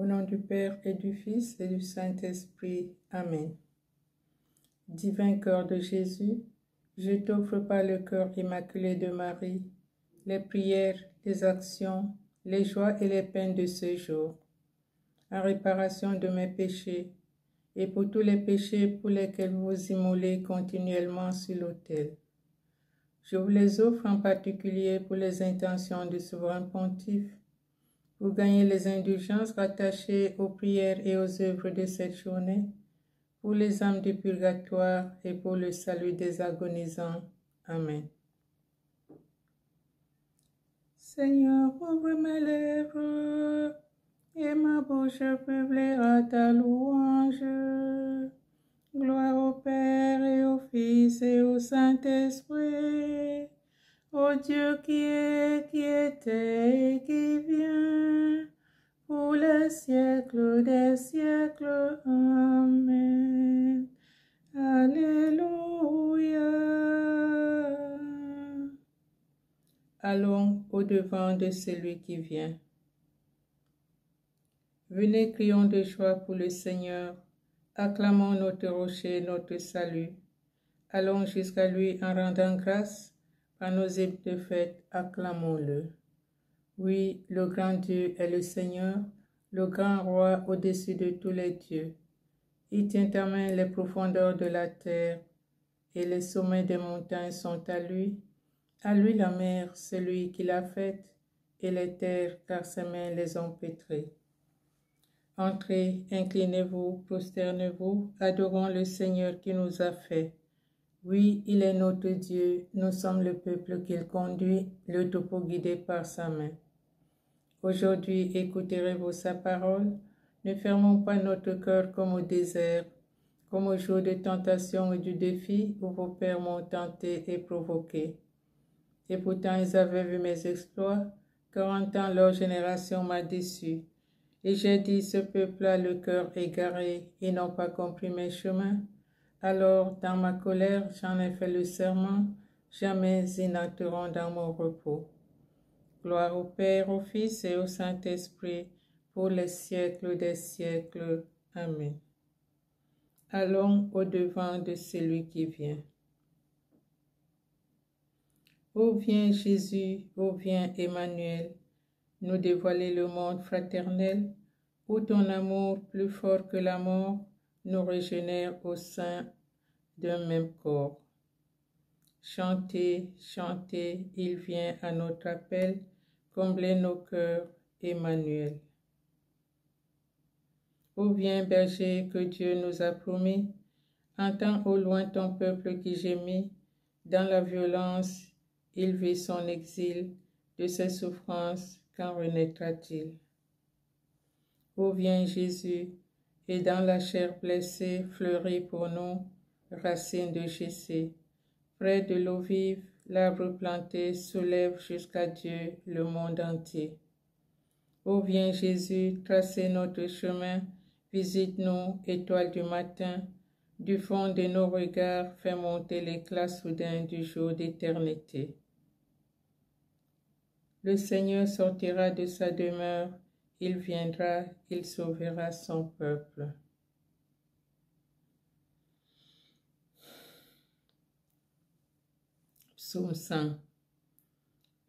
Au nom du Père et du Fils et du Saint-Esprit. Amen. Divin cœur de Jésus, je t'offre par le cœur immaculé de Marie les prières, les actions, les joies et les peines de ce jour, en réparation de mes péchés et pour tous les péchés pour lesquels vous immolez continuellement sur l'autel. Je vous les offre en particulier pour les intentions du souverain pontife, pour gagner les indulgences rattachées aux prières et aux œuvres de cette journée, pour les âmes du purgatoire et pour le salut des agonisants. Amen. Seigneur, ouvre mes lèvres, et ma bouche publiera ta louange. Gloire au Père et au Fils et au Saint-Esprit, au Dieu qui est, qui était et qui vient, pour les siècles des siècles. Amen. Alléluia. Allons au-devant de celui qui vient. Venez, crions de joie pour le Seigneur. Acclamons notre rocher, notre salut. Allons jusqu'à lui en rendant grâce. Par nos hymnes de fête, acclamons-le. Oui, le grand Dieu est le Seigneur, le grand roi au-dessus de tous les dieux. Il tient à main les profondeurs de la terre, et les sommets des montagnes sont à lui. À lui la mer, celui qui l'a faite, et les terres, car ses mains les ont pétrées. Entrez, inclinez-vous, prosternez-vous, adorons le Seigneur qui nous a fait. Oui, il est notre Dieu, nous sommes le peuple qu'il conduit, le troupeau guidé par sa main. Aujourd'hui, écouterez-vous sa parole, ne fermons pas notre cœur comme au désert, comme au jour de tentation et du défi où vos pères m'ont tenté et provoqué. Et pourtant ils avaient vu mes exploits, 40 ans leur génération m'a déçu. Et j'ai dit, ce peuple a le cœur égaré, ils n'ont pas compris mes chemins. Alors, dans ma colère, j'en ai fait le serment, jamais ils n'entreront dans mon repos. Gloire au Père, au Fils et au Saint-Esprit, pour les siècles des siècles. Amen. Allons au-devant de celui qui vient. Ô viens Jésus, ô viens Emmanuel, nous dévoiler le monde fraternel, où ton amour, plus fort que la mort, nous régénère au sein d'un même corps. Chantez, chantez, il vient à notre appel, comblez nos cœurs, Emmanuel. Ô viens berger que Dieu nous a promis, entends au loin ton peuple qui gémit, dans la violence, il vit son exil, de ses souffrances, quand renaîtra-t-il? Ô viens Jésus, et dans la chair blessée, fleurit pour nous, racine de Jessé. Près de l'eau vive, l'arbre planté soulève jusqu'à Dieu le monde entier. Ô viens Jésus, tracez notre chemin, visite-nous, étoile du matin, du fond de nos regards, fais monter l'éclat soudain du jour d'éternité. Le Seigneur sortira de sa demeure, il viendra, il sauvera son peuple. Psaume 100.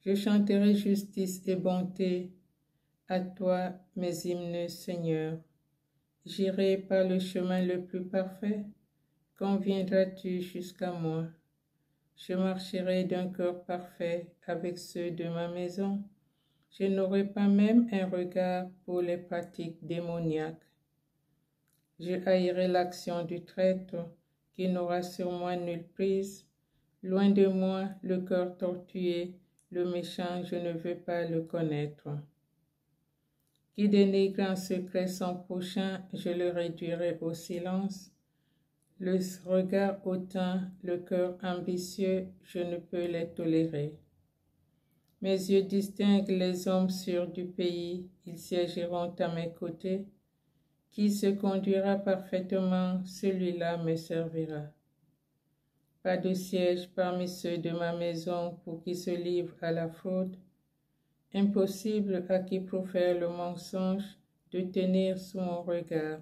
Je chanterai justice et bonté, à toi mes hymnes, Seigneur. J'irai par le chemin le plus parfait, quand viendras-tu jusqu'à moi? Je marcherai d'un cœur parfait avec ceux de ma maison. Je n'aurai pas même un regard pour les pratiques démoniaques. Je haïrai l'action du traître qui n'aura sur moi nulle prise. Loin de moi le cœur tortué, le méchant, je ne veux pas le connaître. Qui dénigre en secret son prochain, je le réduirai au silence. Le regard hautain, le cœur ambitieux, je ne peux les tolérer. Mes yeux distinguent les hommes sûrs du pays, ils siégeront à mes côtés. Qui se conduira parfaitement, celui-là me servira. Pas de siège parmi ceux de ma maison pour qui se livre à la fraude. Impossible à qui profère le mensonge te tenir sous mon regard.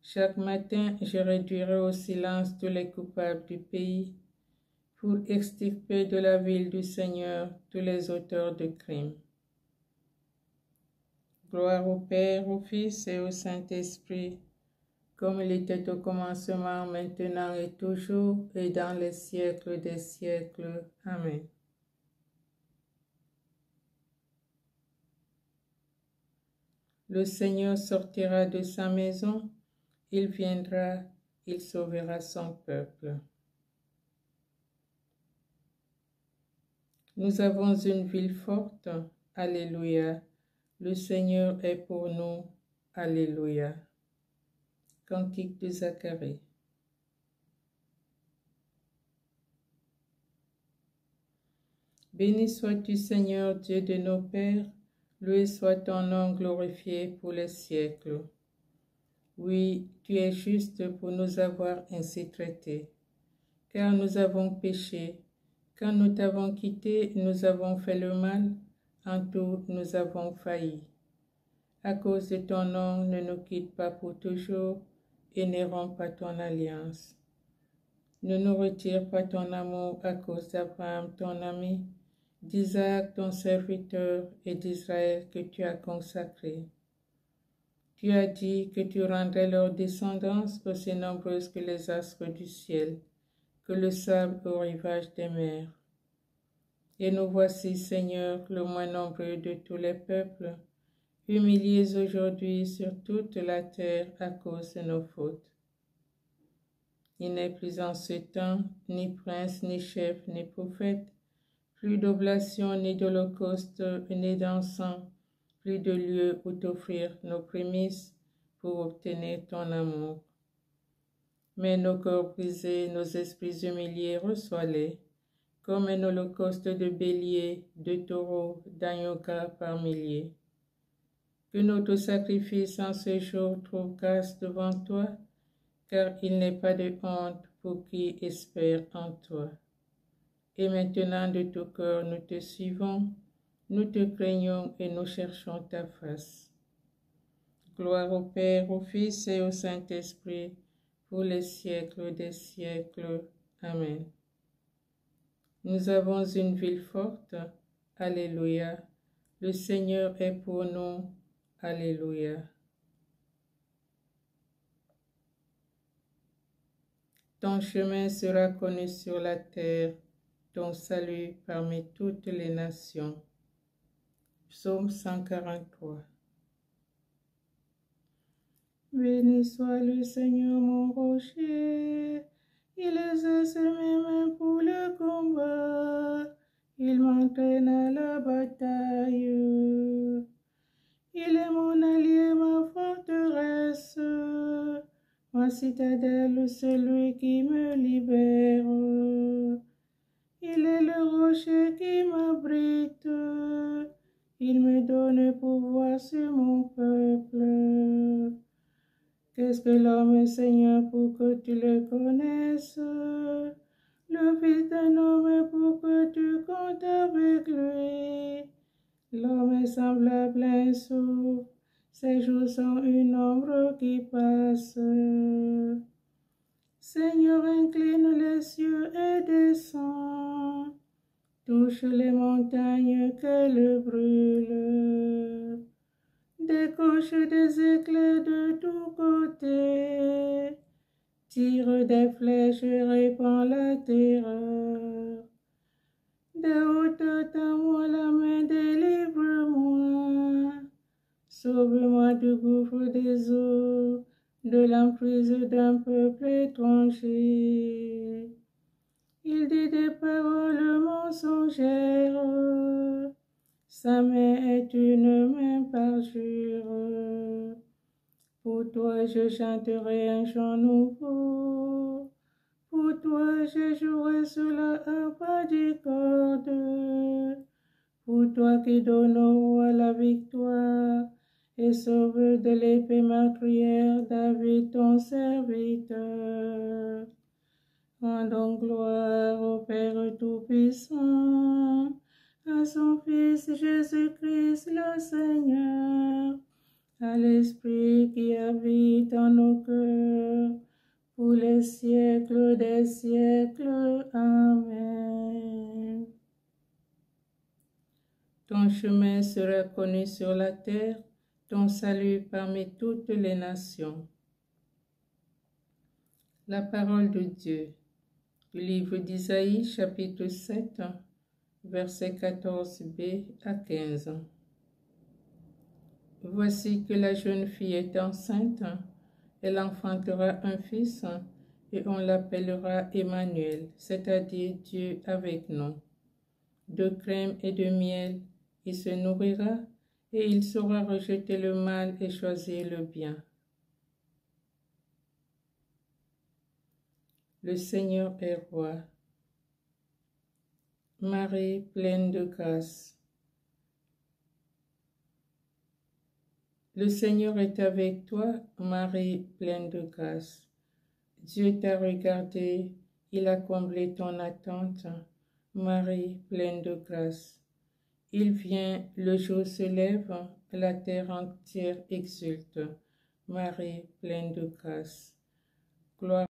Chaque matin, je réduirai au silence tous les coupables du pays pour extirper de la ville du Seigneur tous les auteurs de crimes. Gloire au Père, au Fils et au Saint-Esprit, comme il était au commencement, maintenant et toujours, et dans les siècles des siècles. Amen. Le Seigneur sortira de sa maison, il viendra, il sauvera son peuple. Nous avons une ville forte, Alléluia. Le Seigneur est pour nous, Alléluia. Cantique de Zacharie. Béni sois-tu, Seigneur, Dieu de nos pères, loué soit ton nom glorifié pour les siècles. Oui, tu es juste pour nous avoir ainsi traités, car nous avons péché. Quand nous t'avons quitté, nous avons fait le mal, en tout nous avons failli. À cause de ton nom, ne nous quitte pas pour toujours et ne romps pas ton alliance. Ne nous retire pas ton amour à cause d'Abraham, ton ami, d'Isaac, ton serviteur, et d'Israël que tu as consacré. Tu as dit que tu rendrais leur descendance aussi nombreuse que les astres du ciel, que le sable au rivage des mers. Et nous voici, Seigneur, le moins nombreux de tous les peuples, humiliés aujourd'hui sur toute la terre à cause de nos fautes. Il n'est plus en ce temps ni prince, ni chef, ni prophète, plus d'oblation, ni d'holocauste, ni d'encens, plus de lieu où t'offrir nos prémices pour obtenir ton amour. Mais nos corps brisés, nos esprits humiliés, reçois-les, comme un holocauste de béliers, de taureaux, d'agneaux par milliers. Que notre sacrifice en ce jour trouve grâce devant toi, car il n'est pas de honte pour qui espère en toi. Et maintenant de tout cœur nous te suivons, nous te craignons et nous cherchons ta face. Gloire au Père, au Fils et au Saint-Esprit, pour les siècles des siècles. Amen. Nous avons une ville forte. Alléluia. Le Seigneur est pour nous. Alléluia. Ton chemin sera connu sur la terre, ton salut parmi toutes les nations. Psaume 143. Béni soit le Seigneur mon rocher, il exerce mes mains pour le combat, il m'entraîne à la bataille. Il est mon allié, ma forteresse, ma citadelle, celui qui me libère. Il est le rocher qui m'abrite, il me donne pouvoir sur mon peuple. Qu'est-ce que l'homme, Seigneur, pour que tu le connaisses? Le fils d'un homme pour que tu comptes avec lui. L'homme est semblable à un souffle, ses jours sont une ombre qui passe. Seigneur, incline les cieux et descends, touche les montagnes qu'elles brûlent. Décoche des éclairs de tous côtés, tire des flèches et répand la terreur. De haute tends-moi la main, délivre-moi, sauve-moi du gouffre des eaux, de l'emprise d'un peuple étranger. Il dit des paroles mensongères, sa main est une main parjure. Pour toi je chanterai un chant nouveau, pour toi je jouerai sur la harpe du corde. Pour toi qui donnes au roi la victoire et sauve de l'épée meurtrière David ton serviteur. Rendons gloire au Père Tout-Puissant, à son Fils Jésus-Christ le Seigneur, à l'Esprit qui habite en nos cœurs, pour les siècles des siècles. Amen. Ton chemin sera connu sur la terre, ton salut parmi toutes les nations. La parole de Dieu, du livre d'Isaïe, chapitre 7, versets 14b à 15. Voici que la jeune fille est enceinte, elle enfantera un fils, et on l'appellera Emmanuel, c'est-à-dire Dieu avec nous. De crème et de miel, il se nourrira, et il saura rejeter le mal et choisir le bien. Le Seigneur est roi. Marie, pleine de grâce. Le Seigneur est avec toi, Marie, pleine de grâce. Dieu t'a regardé, il a comblé ton attente, Marie, pleine de grâce. Il vient, le jour se lève, la terre entière exulte, Marie, pleine de grâce. Gloire